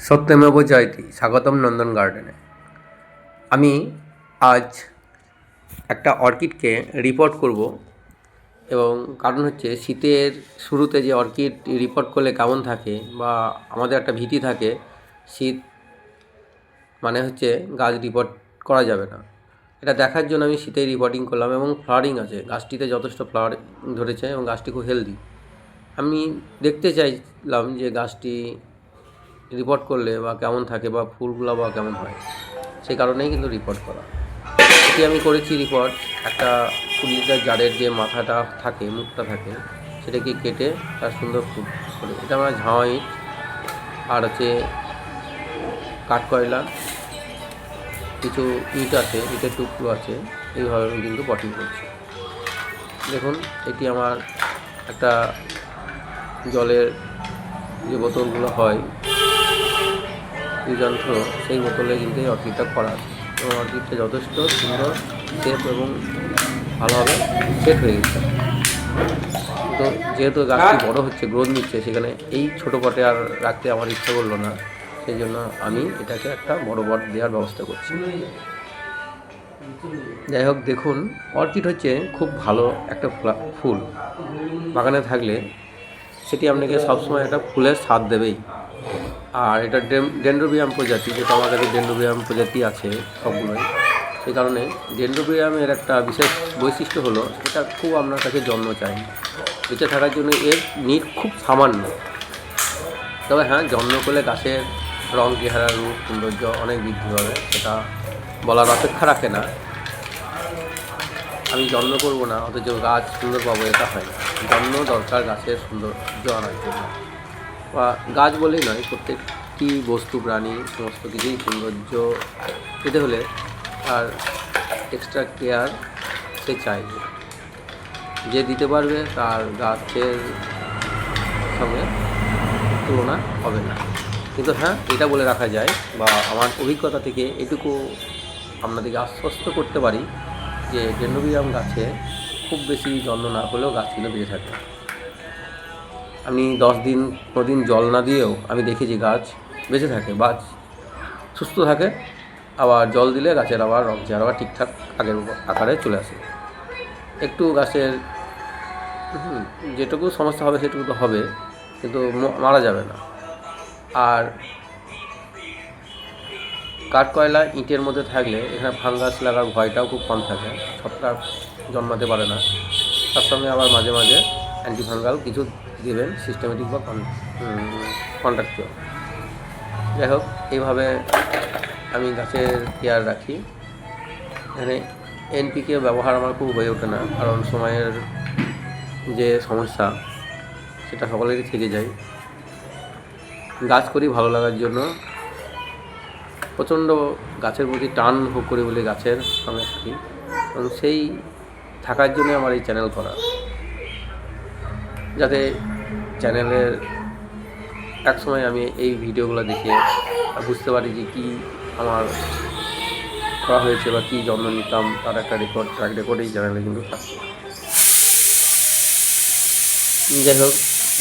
সত্যমেব জয়তি, স্বাগতম নন্দন গার্ডেনে। আমি আজ একটা অর্কিডকে রিপোর্ট করব, এবং কারণ হচ্ছে শীতের শুরুতে যে অর্কিড রিপোর্ট করলে কেমন থাকে, বা আমাদের একটা ভীতি থাকে শীত মানে হচ্ছে গাছ রিপোর্ট করা যাবে না। এটা দেখার জন্য আমি শীতেই রিপোর্টিং করলাম, এবং ফ্লাওয়ারিং আছে, গাছটিতে যথেষ্ট ফ্লাওয়ার ধরেছে এবং গাছটি খুব হেলদি। আমি দেখতে চাইলাম যে গাছটি রিপোর্ট করলে বা কেমন থাকে, বা ফুলগুলো বা কেমন হয়, সেই কারণেই কিন্তু রিপোর্ট করা। এটি আমি করেছি রিপোর্ট একটা 20 লিটার জারের যে মাথাটা থাকে, মুখটা থাকে, সেটাকে কেটে তার সুন্দর ফুল করে, এটা আমরা ঝাওয়া ইট আর হচ্ছে কাঠকয়লা, কিছু ইট আছে, ইটের টুকরো আছে, এইভাবে আমি কিন্তু পটিং করছি। দেখুন, এটি আমার একটা জলের যে বোতলগুলো হয় যন্ত্র, সেই বোতলে কিন্তু এই অর্কিডটা করা আছে, এবং অর্কিডটা যথেষ্ট সুন্দর সেফ এবং ভালোভাবে সেট হয়ে গেছে। তো যেহেতু গাছটি বড় হচ্ছে, গ্রোথ নিচ্ছে, সেখানে এই ছোটো পটে আর রাখতে আমার ইচ্ছা করলো না, সেই জন্য আমি এটাকে একটা বড় পট দেওয়ার ব্যবস্থা করছি। যাই হোক, দেখুন, অর্কিড হচ্ছে খুব ভালো একটা ফুল। বাগানে থাকলে সেটি আপনাকে সবসময় একটা ফুলের স্বাদ দেবেই। আর এটা ডেনড্রোবিয়াম প্রজাতি, যেটা আমার কাছে ডেনড্রোবিয়াম প্রজাতি আছে সবগুলোই। সেই কারণে ডেনড্রোবিয়ামের একটা বিশেষ বৈশিষ্ট্য হলো, এটা খুব আপনার কাছে যত্ন চাই। বেঁচে থাকার জন্য এর নিট খুব সামান্য, তবে হ্যাঁ, যত্ন করলে গাছের রং, চেহারা, রূপ, সৌন্দর্য অনেক বৃদ্ধি পাবে, সেটা বলার অপেক্ষা রাখে না। আমি যত্ন করবো না অথচ গাছ সুন্দর পাবো, এটা হয় না। যত্ন দরকার গাছের সৌন্দর্য আনার জন্য, বা গাছ বলেই নয়, প্রত্যেকটি বস্তু, প্রাণী, সমস্ত কিছুই সৌন্দর্য পেতে হলে আর এক্সট্রা কেয়ার সে চাইবে। যে দিতে পারবে তার গাছের সঙ্গে তুলনা হবে না। কিন্তু হ্যাঁ, এটা বলে রাখা যায়, বা আমার অভিজ্ঞতা থেকে এটুকু আপনাদেরকে আশ্বস্ত করতে পারি যে ডেনড্রোবিয়াম গাছে খুব বেশি যত্ন না হলেও গাছ কিন্তু বেঁচে থাকে। আমি 10 দিন কোনোদিন জল না দিয়েও আমি দেখেছি গাছ বেঁচে থাকে, গাছ সুস্থ থাকে, আবার জল দিলে গাছের আবার রং চেহারা আবার ঠিকঠাক আগের আকারে চলে আসে। একটু গাছের যেটুকু সমস্যা হবে সেটুকু তো হবে, কিন্তু মারা যাবে না। আর কাঠকয়লা, ইটের মধ্যে থাকলে এখানে ফাঙ্গাস লাগার ভয়টাও খুব কম থাকে, ছত্রাক জন্মাতে পারে না। তার সঙ্গে আবার মাঝে মাঝে অ্যান্টিফাঙ্গাল কিছু দেবেন, সিস্টেমেটিক বা কন্ট্রাকচুয়াল। যাই হোক, এইভাবে আমি গাছের কেয়ার রাখি। এখানে এনপিকে ব্যবহার আমার খুব হয়ে ওঠে না, কারণ সময়ের যে সমস্যা সেটা সকলেরই থেকে যায়। গাছ করি ভালো লাগার জন্য, প্রচণ্ড গাছের প্রতি টান ভোগ করি বলে গাছের সঙ্গে থাকি, এবং সেই থাকার জন্য আমার এই চ্যানেল করা, যাতে চ্যানেলের এক সময় আমি এই ভিডিওগুলো দেখে বুঝতে পারি যে কী আমার করা হয়েছে বা কী যত্ন নিতাম, তার একটা ট্র্যাক রেকর্ড এই চ্যানেলে কিন্তু থাকছে। যাই হোক,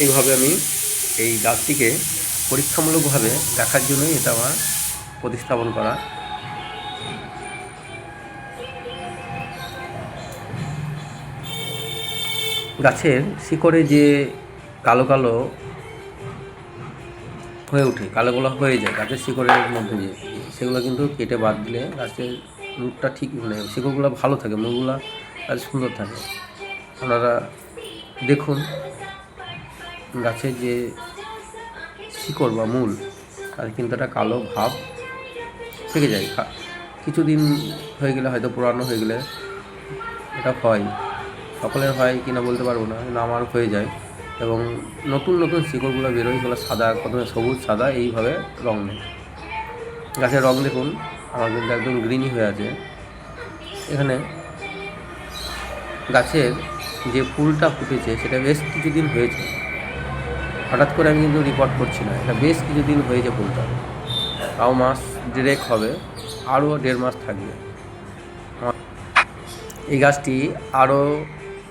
এইভাবে আমি এই গাছটিকে পরীক্ষামূলকভাবে দেখার জন্যই এটা আমার প্রতিস্থাপন করা। গাছের শিকড়ে যে কালো কালো হয়ে ওঠে, কালো কালো হয়ে যায় গাছের শিকড়ের মধ্যে, যে সেগুলো কিন্তু কেটে বাদ দিলে গাছের রূপটা ঠিক, মানে শিকড়গুলো ভালো থাকে, মূলগুলো গাছ সুন্দর থাকে। আপনারা দেখুন, গাছের যে শিকড় বা মূল, তার কিন্তু একটা কালো ভাব থেকে যায়। কিছুদিন হয়ে গেলে, হয়তো পুরানো হয়ে গেলে এটা হয়, সকলের হয় কিনা বলতে পারবো না, কিন্তু আমার হয়ে যায়। এবং নতুন নতুন শিকড়গুলো বেরোয়, সেগুলো সাদা, প্রথমে সবুজ, সাদা, এইভাবে রং নেয়। গাছের রং দেখুন, আমার কিন্তু একদম গ্রিনই হয়ে আছে। এখানে গাছের যে ফুলটা ফুটেছে সেটা বেশ কিছুদিন হয়েছে, হঠাৎ করে আমি কিন্তু রিপোর্ট করছি না, এটা বেশ কিছুদিন হয়েছে ফুলটা, তাও মাস দেড়েক হবে, আরও 1.5 মাস থাকবে। এই গাছটি আরও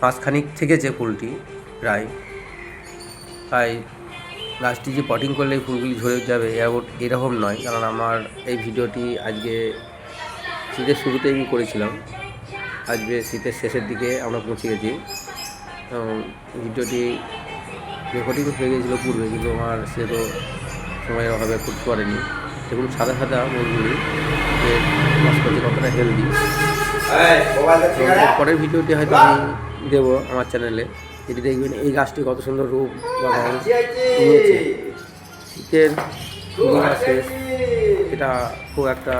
মাসখানিক থেকেছে ফুলটি প্রায় গাছটি যে পটিং করলে ফুলগুলি ঝরে যাবে এরকম নয়, কারণ আমার এই ভিডিওটি আজকে শীতের শুরুতে আমি করেছিলাম। আজকে শীতের শেষের দিকে আমরা পৌঁছে গেছি। ভিডিওটি রেকর্ডিং হয়ে গিয়েছিলো পূর্বে, কিন্তু আমার সেতো সময়ের অভাবে করতে পারেনি। এবং সাদা সাদা মনগুলি মাছ করতে কতটা হেলদি, পরের ভিডিওটি হয়তো আমি দেবো আমার চ্যানেলে। এটি দেখবেন এই গাছটি কত সুন্দর রূপ বা নিয়েছে। শীতের শেষ, এটা খুব একটা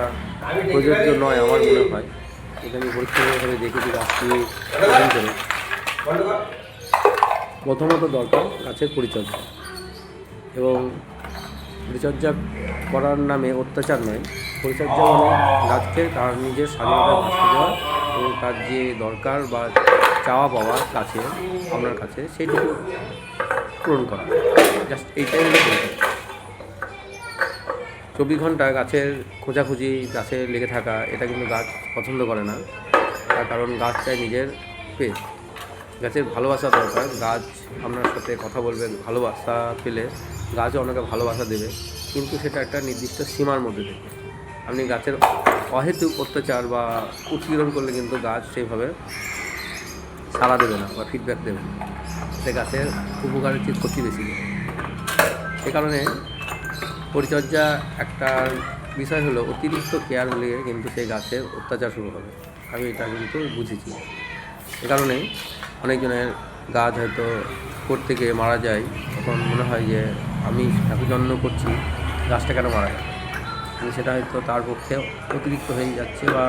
প্রযোজ্য নয় আমার মনে হয়। এটা আমি পরীক্ষাভাবে দেখেছি গাছটি করে। প্রথমত দরকার গাছের পরিচর্যা, এবং পরিচর্যা করার নামে অত্যাচার নয়। পরিচর্যা মানে গাছকে তার নিজের স্বাধীনতায় বাঁচতে দেওয়া এবং তার যে দরকার বা চাওয়া পাওয়া কাছে আপনার কাছে সেইটুকু পূরণ করা, জাস্ট এইটাই হলো পরিচর্যা। 24 ঘন্টা গাছের খোঁজাখুঁজি, গাছে লেগে থাকা, এটা কিন্তু গাছ পছন্দ করে না। তার কারণ গাছ চায় নিজের স্পেস। গাছের ভালোবাসা দরকার। গাছ আপনার সাথে কথা বলবে, ভালোবাসা পেলে গাছও আপনাকে ভালোবাসা দেবে, কিন্তু সেটা একটা নির্দিষ্ট সীমার মধ্যে থেকে। আপনি গাছের অহেতুক অত্যাচার বা উৎপীড়ন করলে কিন্তু গাছ সেইভাবে সাড়া দেবে না বা ফিডব্যাক দেবে না। সে গাছের উপকারের চেয়ে ক্ষতি বেশি দেবে। সে কারণে পরিচর্যা একটা বিষয় হলো, অতিরিক্ত কেয়ার হলে কিন্তু সেই গাছের অত্যাচার শুরু হবে। আমি এটা কিন্তু বুঝেছি। এ কারণে অনেকজনের গাছ হয়তো করতে গিয়ে মারা যায়, তখন মনে হয় যে আমি এত যত্ন করছি, গাছটা কেন মারা যায়। কিন্তু সেটা হয়তো তার পক্ষে অতিরিক্ত হয়ে যাচ্ছে বা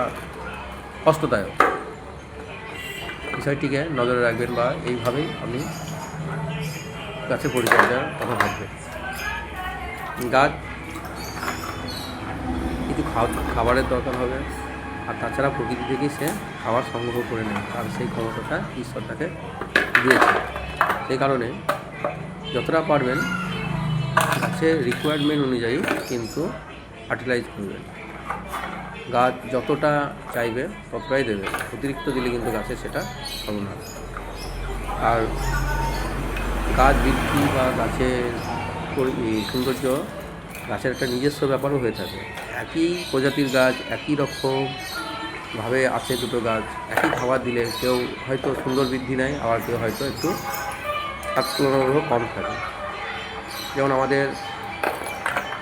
কষ্টদায়ক। বিষয়টিকে নজরে রাখবেন বা এইভাবেই আপনি গাছের পরিচর্যার কথা ভাববেন। গাছ কিছু খাবারের দরকার হবে, আর তাছাড়া প্রকৃতি থেকেই সে খাবার সংগ্রহ করে নেয়, তার সেই ক্ষমতাটা ঈশ্বর তাকে দিয়েছে। সেই কারণে যতটা পারবেন গাছের রিকোয়ারমেন্ট অনুযায়ী কিন্তু ফার্টিলাইজ করবেন। গাছ যতটা চাইবে ততটাই দেবে, অতিরিক্ত দিলে কিন্তু গাছের সেটা হবে না। আর গাছ বৃদ্ধি বা গাছের সৌন্দর্য, গাছের একটা নিজস্ব ব্যাপারও হয়ে থাকে। একই প্রজাতির গাছ, একই রকমভাবে আছে দুটো গাছ, একই খাবার দিলে কেউ হয়তো সুন্দর বৃদ্ধি নেয়, আবার কেউ হয়তো একটু তার তুলনামূলক কম থাকে। যেমন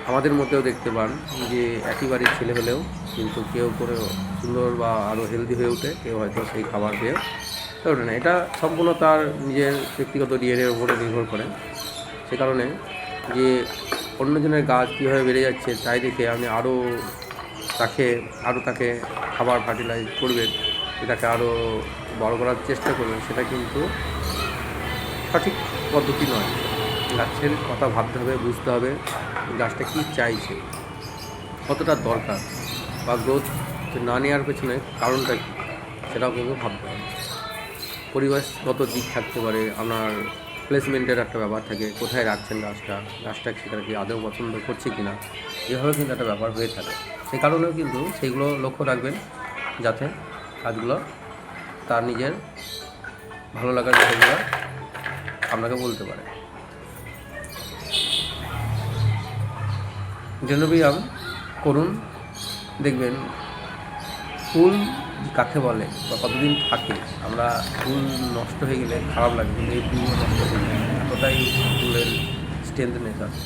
আমাদের মধ্যেও দেখতে পান যে একই বাড়ির ছেলে হলেও কিন্তু কেউ করে সুন্দর বা আরও হেলদি হয়ে ওঠে, কেউ হয়তো সেই খাবার পেয়ে ওঠে না। এটা সম্পূর্ণ তার নিজের ব্যক্তিগত ডিএনএর উপরে নির্ভর করে। সে কারণে যে অন্যজনের গাছ কীভাবে বেড়ে যাচ্ছে তাই দেখে আপনি আরও তাকে খাবার ফার্টিলাইজ করবেন, এটাকে আরও বড় করার চেষ্টা করবেন, সেটা কিন্তু সঠিক পদ্ধতি নয়। গাছের কথা ভাবতে হবে, বুঝতে হবে গাছটা কী চাইছে, কতটা দরকার, বা গ্রোথ না নেওয়ার পেছনে কারণটা কী, সেটাও কিন্তু ভাবতে হবে। পরিবেশগত দিক থাকতে পারে, আপনার প্লেসমেন্টের একটা ব্যাপার থাকে, কোথায় রাখছেন গাছটা সেটা কি আদৌ পছন্দ করছে কি না, এভাবে কিন্তু একটা ব্যাপার হয়ে থাকে। সেই কারণেও কিন্তু সেইগুলো লক্ষ্য রাখবেন, যাতে গাছগুলো তার নিজের ভালো লাগার বিষয়গুলো আপনাকে বলতে পারে। জনব্যায়াম করুন, দেখবেন ফুল কাকে বলে বা কতদিন থাকে। আমরা ফুল নষ্ট হয়ে গেলে খারাপ লাগে, কিন্তু এই ফুলগুলো নষ্ট হয়ে যায়, এতটাই ফুলের স্ট্রেংথনেস আছে।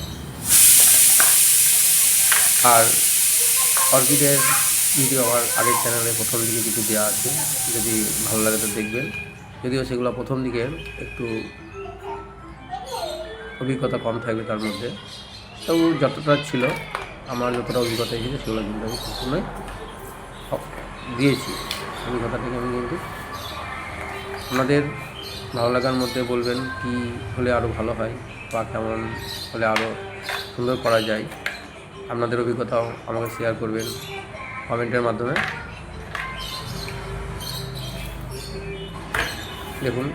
আর অর্কিডের ভিডিও আমার আগের চ্যানেলে প্রথম দিকে কিছু দেওয়া আছে, যদি ভালো লাগে তো দেখবেন। যদিও সেগুলো প্রথম দিকে একটু অভিজ্ঞতা কম থাকবে তার মধ্যে, তবু যতটা ছিল আমার যতটা অভিজ্ঞতা এসেছে সেগুলো কিন্তু আমি সবসময় দিয়েছি। অভিজ্ঞতাটাকে আমি কিন্তু আপনাদের ভালো লাগার মধ্যে বলবেন কি হলে আরও ভালো হয় বা কেমন হলে আরও সুন্দর করা যায়। আপনাদের অভিজ্ঞতাও আমাকে শেয়ার করবেন কমেন্টের মাধ্যমে। দেখুন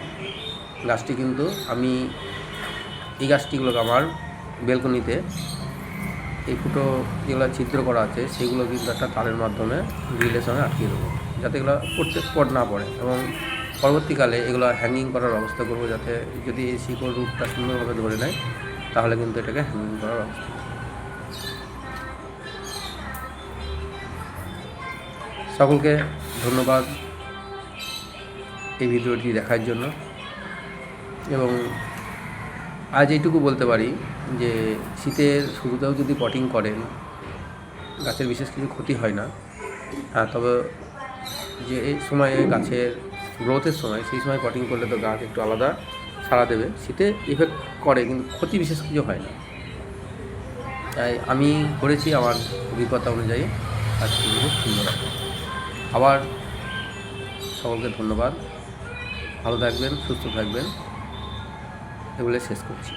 গাছটি কিন্তু এই গাছটিগুলোকে আমার বেলকনিতে এই ফুটো যেগুলো ছিদ্র করা আছে সেগুলো কিন্তু একটা তারের মাধ্যমে গ্রিলের সঙ্গে আটকিয়ে দেবো, যাতে এগুলো পড়তে না পড়ে, এবং পরবর্তীকালে এগুলো হ্যাঙ্গিং করার ব্যবস্থা করবো, যাতে যদি এই শিকড় রূপটা সুন্দরভাবে ধরে নেয় তাহলে কিন্তু এটাকে হ্যাঙ্গিং করার ব্যবস্থা। সকলকে ধন্যবাদ এই ভিডিওটি দেখার জন্য। এবং আজ এইটুকু বলতে পারি যে শীতের শুরুতেও যদি পটিং করেন গাছের বিশেষ কিছু ক্ষতি হয় না। হ্যাঁ, তবে যে এই সময়ে গাছের গ্রোথের সময়, সেই সময় পটিং করলে তো গাছ একটু আলাদা সাড়া দেবে, শীতে ইফেক্ট করে কিন্তু ক্ষতি বিশেষ কিছু হয় না। তাই আমি করেছি আমার অভিজ্ঞতা অনুযায়ী, আর খুব সুন্দর। আবার সকলকে ধন্যবাদ, ভালো থাকবেন, সুস্থ থাকবেন, এগুলো শেষ করছি।